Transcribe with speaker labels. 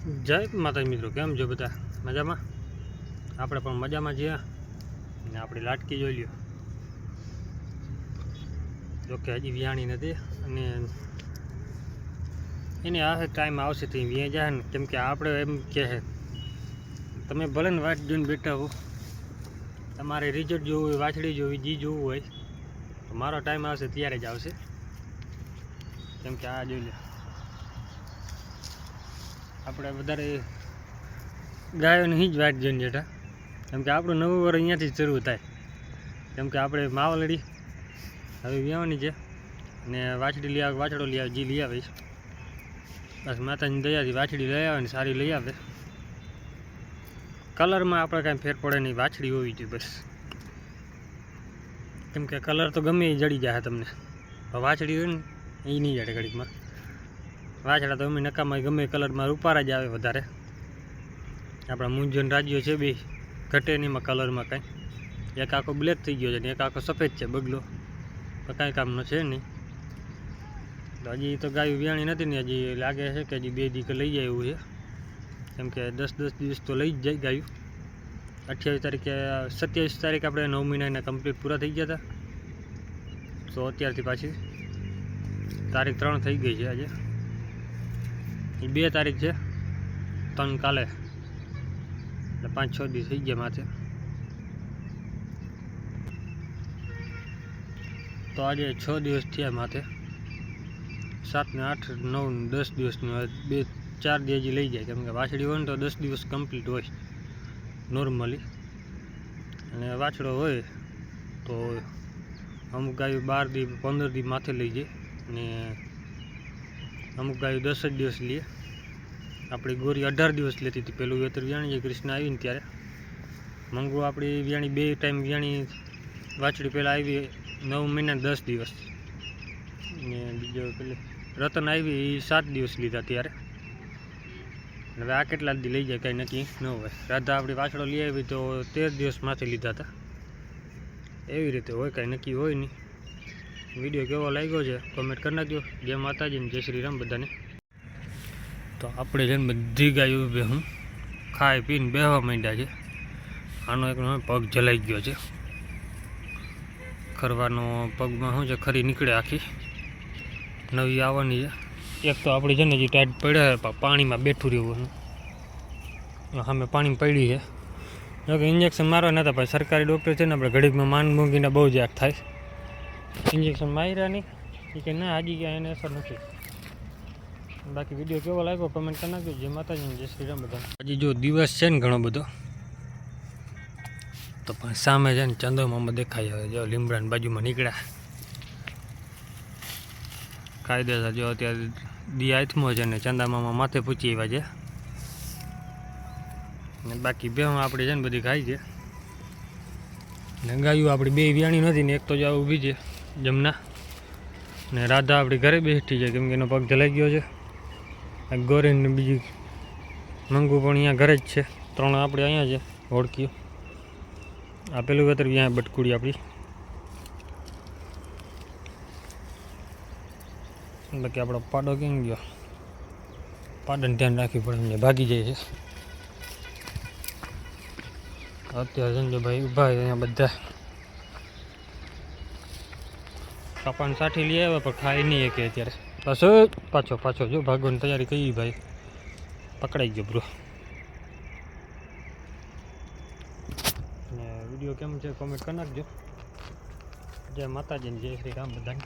Speaker 1: જય માતાજી મિત્રો, કેમ છો બધા? મજામાં? આપણે પણ મજામાં છીએ. ને આપણી લાટકી જોઈ લ્યો, જોકે હજી વિયાણી નથી અને એને આ ટાઈમ આવશે તો વ્યાઈ જાય ને. કેમ કે આપણે એમ કહે તમે ભલે ને વાટ જોઈને બેઠા હો, તમારે રિઝલ્ટ જોવું હોય, વાછડી જોવી, જી જોવું હોય તો મારો ટાઈમ આવશે ત્યારે જ આવશે. કેમ કે આ જોઈ લો, આપણે વધારે ગાયોની જ વાટ જોઈને બેઠા. કેમ કે આપણું નવું વર્ષ અહીંયાથી જ શરૂ થાય. કેમ કે આપણે માવલડી હવે વ્યાવાની છે ને વાછડી લઈ આવે, વાછડો લઈ આવે, જી લઈ આવે બસ માતાની દયાથી વાછડી લઈ આવે ને સારી લઈ આવે. કલરમાં આપણે કાંઈ ફેર પડે નહીં, વાછડી હોવી જોઈએ બસ. કેમ કે કલર તો ગમે એ જડી જાય તમને, વાછડી હોય ને એ નહીં જડે ઘડીકમાં. વાછડા તો અમે નકામાં ગમે કલરમાં રૂપારા જ આવે વધારે. આપણા મૂંઝવણ રાજ્યો છે બે ઘટે નહીં એમાં કલરમાં કાંઈ. એક આખો બ્લેક થઈ ગયો છે ને એક આખો સફેદ છે બગલો, તો કાંઈ કામનો છે નહીં. તો હજી તો ગાયું વ્યાણી નથી ને, હજી લાગે છે કે હજી 2 દી લઈ જાય એવું છે. કેમ કે 10 દિવસ તો લઈ જ જાય ગાયું. 28 તારીખે 27 તારીખ આપણે 9 મહિનાના કમ્પ્લીટ પૂરા થઈ ગયા હતા. તો અત્યારથી પાછી તારીખ 3 થઈ ગઈ છે. આજે 2 તારીખ છે, 3 કાલે, એટલે 5-6 દિવસ થઈ ગયા માથે. તો આજે 6 દિવસ થયા માથે. 7 ને 8 9 ને 10 દિવસની 2-4 દી હજી લઈ જાય. કેમ કે વાછડી હોય ને તો 10 દિવસ કમ્પ્લીટ હોય નોર્મલી, અને વાછડો હોય તો અમુક ગાયું 12 દી 15 દી માથે લઈ જાય ને અમુક ગાયું 10 જ દિવસ લે. આપણી ગોરી 18 દિવસ લેતી હતી પેલું વેતર વ્યાણી, જે કૃષ્ણ આવી ને ત્યારે. મંગુ આપણી વ્યાણી 2 ટાઈમ વ્યાણી વાછડી પહેલાં આવી 9 મહિના 10 દિવસ ને બીજો પેલી રતન આવી એ 7 દિવસ લીધા ત્યારે. હવે આ કેટલા દી લઈ જાય કાંઈ નક્કી ન હોય. રાધા આપણી વાછડો લઈ આવી તો 13 દિવસ માથે લીધા હતા. એવી રીતે હોય, કાંઈ નક્કી હોય નહીં. વિડીયો કેવો લાગ્યો છે કોમેન્ટ કરી નાખજો. જય માતાજી ને જય શ્રી રામ બધાને. તો આપણે છે ને બધી ગાયો હું ખાઈ પીને બેહવા માંડ્યા છે. આનો એક પગ જલાઈ ગયો છે, ખરવાનો પગમાં શું છે, ખરી નીકળે આખી, નવી આવવાની છે. એક તો આપણી છે ને હજી ટાઈટ પડ્યા છે, પાણીમાં બેઠું રહેવું. સામે પાણીમાં પડી છે. જોકે ઇન્જેક્શન મારવા નહોતા, પણ સરકારી ડૉક્ટર છે ને આપણે ઘડીકમાં માન મૂંગીને બહુ જ આગ થાય. ઇન્જેક્શન માર્યા નહીં એ કે ના, હજી ક્યાં એને અસર નથી. બાકી વિડીયો કેવો લાગ્યો કમેન્ટ કરી નાખજો. જય માતાજી જય શ્રી રામ બધા. હજી જો દિવસ છે ને ઘણો બધો, તો પણ સામે છે ને ચંદ્રમામાં દેખાય. હવે જો લીમડાની બાજુમાં નીકળ્યા કાયદેસર. જો અત્યારે દી આથમો છે ને ચંદામામાં માથે પૂછી આવ્યા છે. ને બાકી બે આપણી છે ને બધી ખાઈ છે. ને ગાયું આપણી 2 વ્યાણી નથી ને એક તો જ ઊભી છે જમના. ને રાધા આપણી ઘરે બેઠી છે કેમ કે એનો પગ જલાઈ ગયો છે. ગોરીન ને બીજી મંગુ પણ અહીંયા ઘરે જ છે. 3 આપણે અહીંયા છે ઓળખીઓ. આ પેલું વેતર અહીંયા બટકુડી આપણી. બાકી આપણો પાડો કેમ ગયો, પાડાને ધ્યાન રાખવી પડે, એમને ભાગી જાય છે. અત્યારે સંજયભાઈ ઊભા અહીંયા બધા કાપાની સાઠી લઈ આવ્યા પણ ખાઈ નહીં કે અત્યારે. બસ પાછો જો ભાગવાની તૈયારી કરી ભાઈ, પકડાઈ ગયો બ્રો. ને વિડીયો કેમ છે કોમેન્ટ કરી નાખજો. જય માતાજી જય શ્રી રામ બધાને.